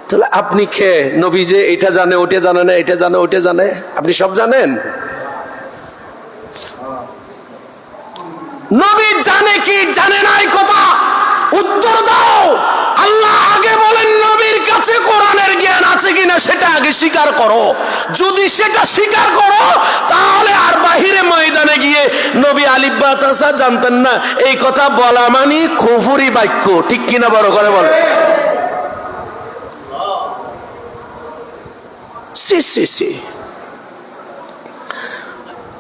A: তাহলে আপনি কে? নবী যে এটা জানে ওটা জানে না, এটা জানে ওটা জানে, আপনি সব জানেন? নবী জানে কি জানে না এই কথা উত্তর দাও। আল্লাহ আগে বলেন নবীর কাছে কোরআনের জ্ঞান আছে কিনা সেটা আগে স্বীকার করো। যদি সেটা স্বীকার করো তাহলে আর বাহিরে ময়দানে গিয়ে নবী আলিফ বা তাসা জানতেন না এই কথা বলা মানে কুফরি বাক্য, ঠিক কিনা? বড় করে বলে।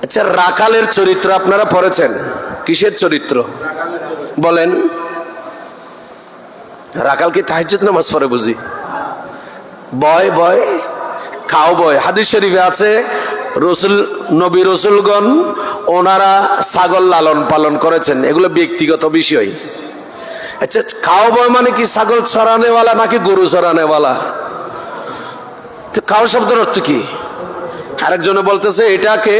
A: আচ্ছা, রাখালের চরিত্র আপনারা পড়েছেন? কিসের চরিত্র বলেন? রাখাল কি তাহাজ্জুদ নামাজ পড়ে বুঝি? বয় বয় খাও বয়। হাদিস শরীফে আছে রসুল, নবী রসুলগণ ওনারা ছাগল লালন পালন করেছেন, এগুলো ব্যক্তিগত বিষয়। আচ্ছা, খাও বয় মানে কি ছাগল চড়ানেওয়ালা নাকি গরু চড়ানেওয়ালা? কাউ শব্দের অর্থ কি? আরেকজনে বলতেছে এটাকে,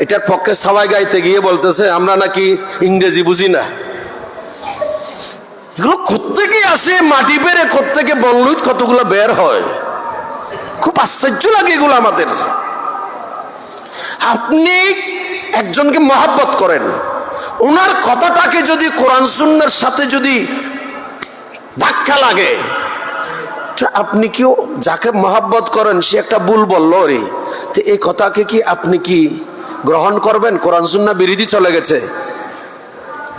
A: এটার পক্ষে সবাই গাইতে গিয়ে বলতেছে আমরা নাকি ইংরেজি বুঝি না। এগুলো কোত্থেকে আসে? মাটি পেরে কোত্থেকে বললুত কতগুলো বের হয়, খুব আশ্চর্য লাগে এগুলো আমাদের। আপনি একজনকে মহব্বত করেন, ওনার কথাটাকে যদি কোরআন সুন্নাহর সাথে যদি ধাক্কা লাগে, আপনি কি যাকে মহব্বত করেন সে একটা ভুল বললো রে, তো এই কথাকে কি আপনি কি গ্রহণ করবেন? কোরআন সুন্নাহ বিরোধী চলে গেছে।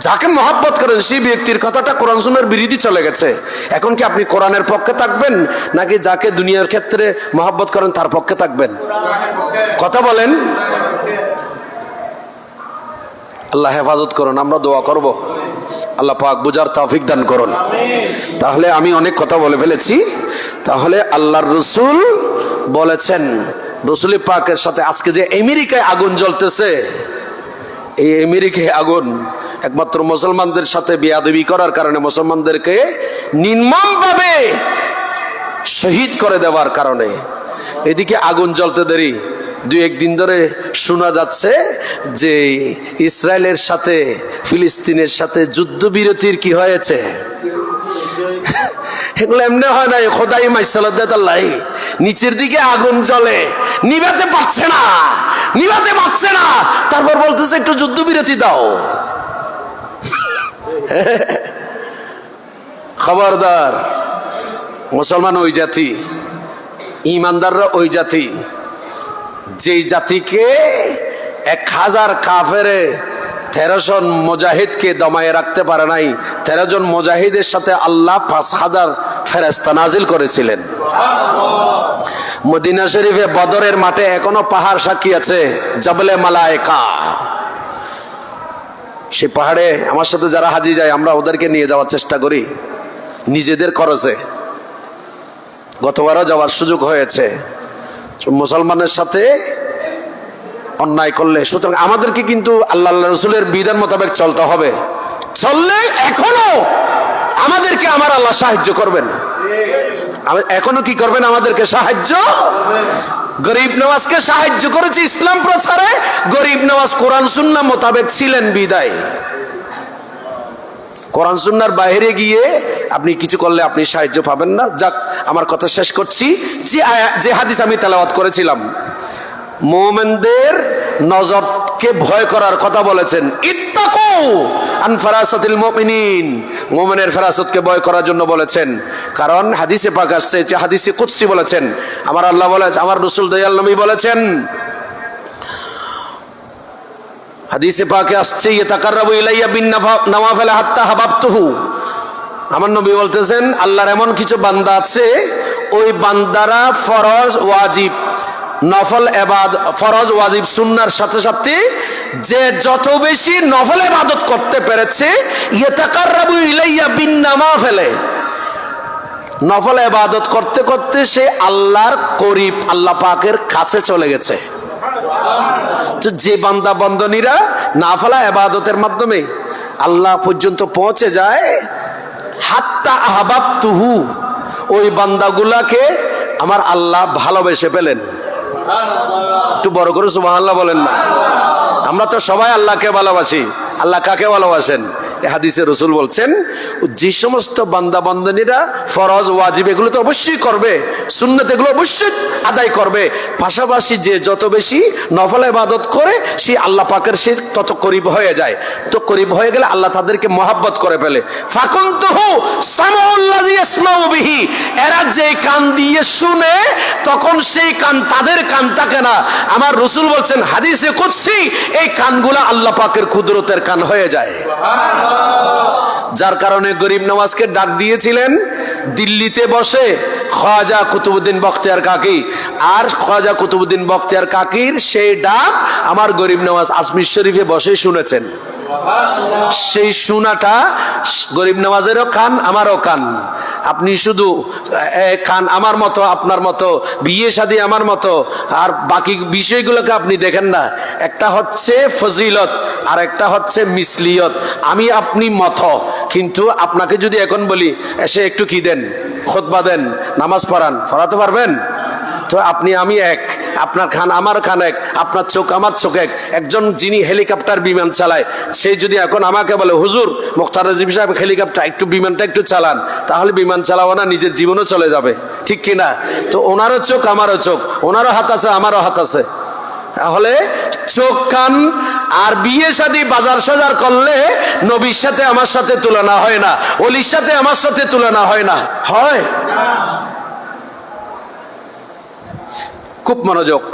A: যাকে মহব্বত করেন সেই ব্যক্তির কথাটা কোরআন সুন্নাহর বিরোধী চলে গেছে, এখন কি আপনি কোরআনের পক্ষে থাকবেন নাকি যাকে দুনিয়ার ক্ষেত্রে মহব্বত করেন তার পক্ষে থাকবেন? কথা বলেন। আল্লাহ হেফাজত করুন, আমরা দোয়া করব আল্লাহ পাক বুঝার তৌফিক দান করুন। তাহলে আমি অনেক কথা বলে ফেলেছি। তাহলে আল্লাহর রসুল বলেছেন, রসুল পাকের সাথে আজকে যে আমেরিকায় আগুন জ্বলতেছে, এই আমেরিকায় আগুন একমাত্র মুসলমানদের সাথে বেয়াদবি করার কারণে, মুসলমানদেরকে নির্মমভাবে শহীদ করে দেওয়ার কারণে। এদিকে আগুন জ্বলতে দেরি, দুই একদিন ধরে শোনা যাচ্ছে যে ইসরায়েলের সাথে ফিলিস্তিনের সাথে যুদ্ধবিরতির কি হয়েছে। এগুলো এমনি হয় না, খোদাই মাইসাল্লাহ। নিচের দিকে আগুন জ্বলে, নিভাতে পারছে না, নিভাতে পারছে না, তারপর বলতেছে একটু যুদ্ধবিরতি দাও। খবরদার, মুসলমান ওই জাতি, ইমানদাররা ওই জাতি, যেই জাতিকে 1000 কাফেরে 13 জন মুজাহিদকে দমায়ে রাখতে পারে নাই, 13 জন মুজাহিদের সাথে আল্লাহ 5000 ফেরেশতা নাজিল করেছিলেন। মদিনা শরীফে বদরের মাঠে এখনো পাহাড় সাক্ষী আছে, জাবলে মালায়েকা। সে পাহাড়ে আমার সাথে যারা হাজি যায়, আমরা ওদেরকে নিয়ে যাওয়ার চেষ্টা করি নিজেদের খরচে। গতবারও যাওয়ার সুযোগ হয়েছে। মুসলমানের সাথে অন্যায় করলে, সুতরাং আমাদেরকে কিন্তু আল্লাহ রসুলের বিধান মোতাবেক চলতে হবে। চললে এখনো আমাদেরকে আমার আল্লাহ সাহায্য করবেন, এখনো কি করবেন? আমাদেরকে সাহায্য। গরিব নওয়াজকে সাহায্য করেছে ইসলাম প্রচারে। গরিব নওয়াজ কোরআন সুন্নাহ মোতাবেক ছিলেন বিদায়। কোরআন সুন্নাহর বাইরে গিয়ে আপনি কিছু করলে আপনি সাহায্য পাবেন না। যাক, আমার কথা শেষ করছি। যে হাদিস আমি তেলাওয়াত করেছিলাম, মুমিনদের নজরকে ভয় করার কথা বলেছেন। ইত্তাকু আন ফারাসাতিল মুমিনিন, মুমিনের ফেরাসতকে ভয় করার জন্য বলেছেন। কারণ হাদিসে পাক আসছে, যে হাদিসে কুদসি বলেছেন, আমার আল্লাহ বলেছেন, আমার রাসূল দয়াল নবী বলেছেন, হাদিসে পাকে আসছে, ইয়াতাকাররাবু ইলাইয়া বিন নওয়াফিল হাত্তা হাবাবতুহু। আমার নবী বলতেছেন, আল্লাহর এমন কিছু বান্দা আছে, ওই বান্দারা ফরজ ওয়াজিব নফল ইবাদত, ফরজ ওয়াজিব সুন্নাহর সাথে সাথে যে যত বেশি নফল ইবাদত করতে পেরেছে, ইয়াতাকাররাবু ইলাইয়া বিন নওয়াফিল, নফল ইবাদত করতে করতে সে আল্লাহর করিব, আল্লাহ পাকের কাছে চলে গেছে। তো যে বান্দা বন্দনীরা নাফলা ইবাদতের মাধ্যমে আল্লাহ পর্যন্ত পৌঁছে যায়, হাত্তা আহবাবতুহু, ওই বান্দাগুলাকে আমার আল্লাহ ভালোবেসে পেলেন। একটু বড় করে সুবহানাল্লাহ বলেন না। আমরা তো সবাই আল্লাহকে ভালোবাসি। আল্লাহ কাকে ভালোবাসেন? হাদিসে রাসূল বলছেন, যে সমস্ত বান্দা বান্দনীরা ফরজ ওয়াজিব এগুলো তো অবশ্যই করবে, সুন্নাত এগুলো অবশ্যই আদায় করবে, পাশাপাশি যে যত বেশি নফল ইবাদত করে সে আল্লাহ পাকের সে তত করিব হয়ে যায়। তো করিব হয়ে গেলে আল্লাহ তাদেরকে মহব্বত করে ফেলে। ফাকুনতুহু সামাউল্লাযী ইয়াসমাউ বিহি, এরা যে কান দিয়ে শুনে তখন সেই কান তাদের কান থাকে না। আমার রাসূল বলছেন হাদিসে কুদসি, এই কানগুলা আল্লাহ পাকের কুদরতের কান হয়ে যায়। যার কারণে গরিব নওয়াজকে ডাক দিয়েছিলেন দিল্লিতে বসে খাজা কুতুবউদ্দিন বখতিয়ার কাকি, আর খাজা কুতুবউদ্দিন বখতিয়ার কাকির সেই ডাক আমার গরিব নওয়াজ আজমির শরীফে বসে শুনেছেন। সেই শোনাটা গরিব নওয়াজেরও কান, আমারও কান। আপনি শুধু কান আমার মতো, আপনার মতো, বিয়ে শাদী আমার মতো, আর বাকি বিষয়গুলোকে আপনি দেখেন না। একটা হচ্ছে ফজিলত আর একটা হচ্ছে মিসলিয়ত। আমি আপনি মত, কিন্তু আপনাকে যদি এখন বলি এসে একটু কি দেন, খুতবা দেন, নামাজ পড়ান, পড়াতে পারবেন? তো আপনি আমি এক, আপনার খান আমার খান এক, আপনার চোখ আমার চোখ এক। একজন যিনি হেলিকপ্টার বিমান চালায়, সেই যদি এখন আমাকে বলে হুজুর মুখতার রাজিব সাহেব হেলিকপ্টার একটু বিমানটা একটু চালান, তাহলে বিমান চালাবো না, নিজের জীবনও চলে যাবে, ঠিক কিনা? তো ওনারও চোখ আমারও চোখ, ওনারও হাত আছে আমারও হাত আছে। তাহলে চোখ কান আর বিয়ে শাদী বাজার সাজার করলে নবীর সাথে আমার সাথে তুলনা হয় না, ওলির সাথে আমার সাথে তুলনা হয় না, হয়? খুব মনোযোগ।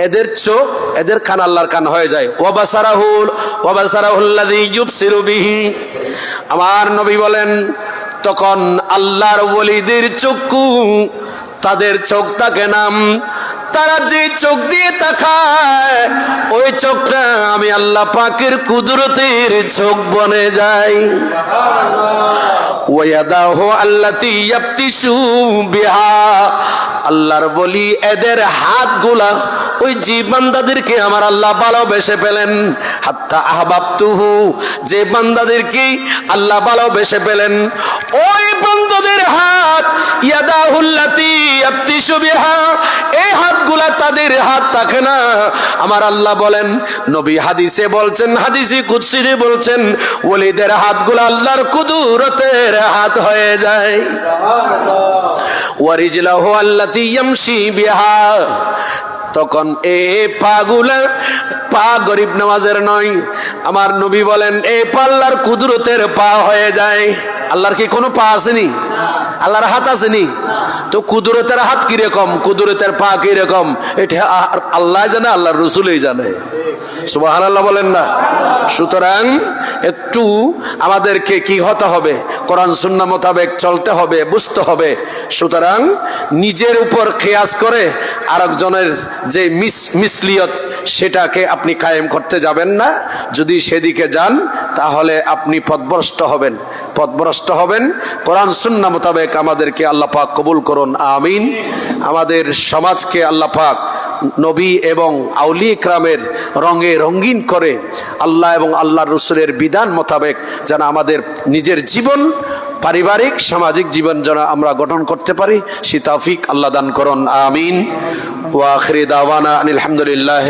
A: এদের চোখ এদের কান আল্লাহর কান হয়ে যায়। ওয়াবাসারাহুল্লাযী ইউবসিরু বিহি, আমার নবী বলেন তখন আল্লাহর ওলিদের চক্ষু, তাদের চোখ থাকে না, তারা যে চোখ দিয়ে তাকায় ওই চোখটা আমি আল্লাহ পাকের কুদরতের চোখ বনে যাই। ওয়াদাহু আল্লাতী ইয়াবতিশু বিহা, আল্লাহর বলি এদের হাতগুলা ওই যে বান্দাদেরকে আমার আল্লাহ ভালোবেসে পেলেন, হাত্তা আহবাবতুহু, যে বান্দাদেরকে আল্লাহ ভালোবেসে পেলেন ওই বান্দাদের হাত, ইয়াদাহুল্লাতী ইয়াবতিশু বিহা, এই হাতগুলা তাদের হাত থাকে না। আমার আল্লাহ বলেন, নবী হাদিসে বলছেন, হাদিসে কুদসিতে বলছেন, ওলিদের হাতগুলা আল্লাহর কুদরতের হাত হয়ে যায়। ওয়ারিজলাহু আল্লাতী ইয়ামশি বিহা, তখন এই পাগুলা পা গরিব নওয়াজের নয়। আমার নবী বলেন এই পা আল্লাহর কুদরতের পা হয়ে যায়। আল্লাহর কি কোনো পা আসেনি? আল্লাহর হাত আসেনি? তো কুদরতের হাত কিরকম, কুদরতের পা কিরকম, এটা আল্লাহ জানে, আল্লাহর রসুলই জানে। সুবহানাল্লাহ বলেন না? সুতরাং একটু আমাদেরকে কি হতে হবে, কোরআন সুন্নাহ মোতাবেক চলতে হবে, বুঝতে হবে। সুতরাং নিজের উপর কিয়াস করে আরেকজনের যে মিসলিয়ত সেটাকে আপনি কায়েম করতে যাবেন না। যদি সেদিকে যান তাহলে আপনি পথভ্রষ্ট হবেন, পথভ্রষ্ট হবেন। কোরআন সুন্নাহ মোতাবেক আমাদেরকে আল্লাহ পাক কবুল করুন, আমিন। আমাদের সমাজকে আল্লাহ পাক নবী এবং আউলিয়া ইকরামের রঙে রঙিন করে আল্লাহ এবং আল্লাহর রাসূলের বিধান মোতাবেক যেন আমাদের নিজের জীবন, পারিবারিক সামাজিক জীবন যেন আমরা গঠন করতে পারি, সে তৌফিক আল্লাহ দান করুন, আমিন। ওয়া আখিরি দাওয়ানা আলহামদুলিল্লাহ।